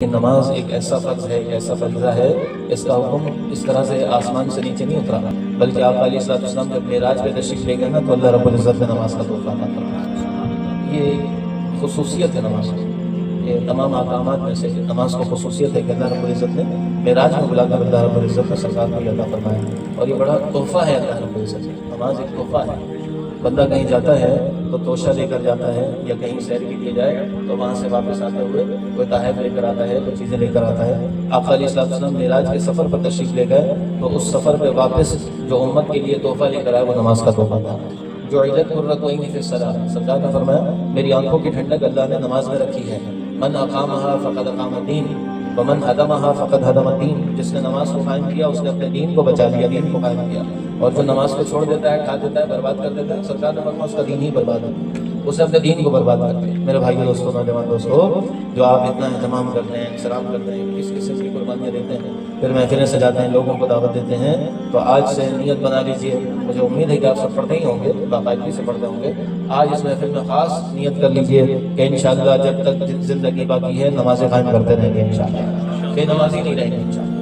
لیکن نماز ایک ایسا فرض ہے، ایک ایسا فریضہ ہے، اس کا حکم اس طرح سے آسمان سے نیچے نہیں اترا، بلکہ آپ علیہ الصلوۃ والسلام جب معراج پہ تشریف لے گئے نا تو اللہ رب العزت نے نماز کا تحفہ عطا فرمایا۔ یہ خصوصیت ہے نماز کی، یہ تمام احکامات میں سے نماز کو خصوصیت ہے کہ اللہ رب العزت نے معراج میں بلا کر اللہ رب العزت نے سرکار کو عطا فرمایا، اور یہ بڑا تحفہ ہے اللہ رب العزت کا۔ نماز ایک تحفہ ہے۔ بندہ کہیں جاتا ہے تو توشہ لے کر جاتا ہے، یا کہیں سیر کے لیے جائے تو وہاں سے واپس آتے ہوئے کوئی تحائف لے کر آتا ہے، کوئی چیزیں لے کر آتا ہے۔ آقا علیہ الصلوۃ والسلام معراج کے سفر پر تشریف لے گئے تو اس سفر پہ واپس جو امت کے لیے تحفہ لے کر آئے وہ نماز کا تحفہ تھا۔ جو عیدت قرۃ عین فی الصلاۃ، سرکار نے فرمایا میری آنکھوں کی ٹھنڈک اللہ نے نماز میں رکھی ہے۔ من اقامھا فقد اقام الدین ومن ہدمھا فقد ہدم الدین، جس نے نماز کو قائم کیا اس نے اپنے دین کو بچا لیا، دین کو قائم کیا، اور جو نماز کو چھوڑ دیتا ہے، کھا دیتا ہے، برباد کر دیتا ہے، سرکار نے فرمایا اس کا دین ہی برباد ہے، اس نے اپنے دین کو برباد کر دیا۔ میرے بھائیو دوستو، نوجوان دوستو، جو آپ اتنا اہتمام کرتے ہیں، احترام کرتے ہیں، کس قسم کی قربانیاں دیتے ہیں، پھر محفلیں سجاتے ہیں، لوگوں کو دعوت دیتے ہیں، تو آج سے نیت بنا لیجئے۔ مجھے امید ہے کہ آپ سب پڑھتے ہی ہوں گے، باقاعدگی سے پڑھتے ہوں گے۔ آج اس محفل میں خاص نیت کر لیجئے کہ انشاءاللہ جب تک زندگی باقی ہے نمازیں قائم کرتے رہیں گے، انشاءاللہ بے نمازی نہیں رہیں گے انشاءاللہ۔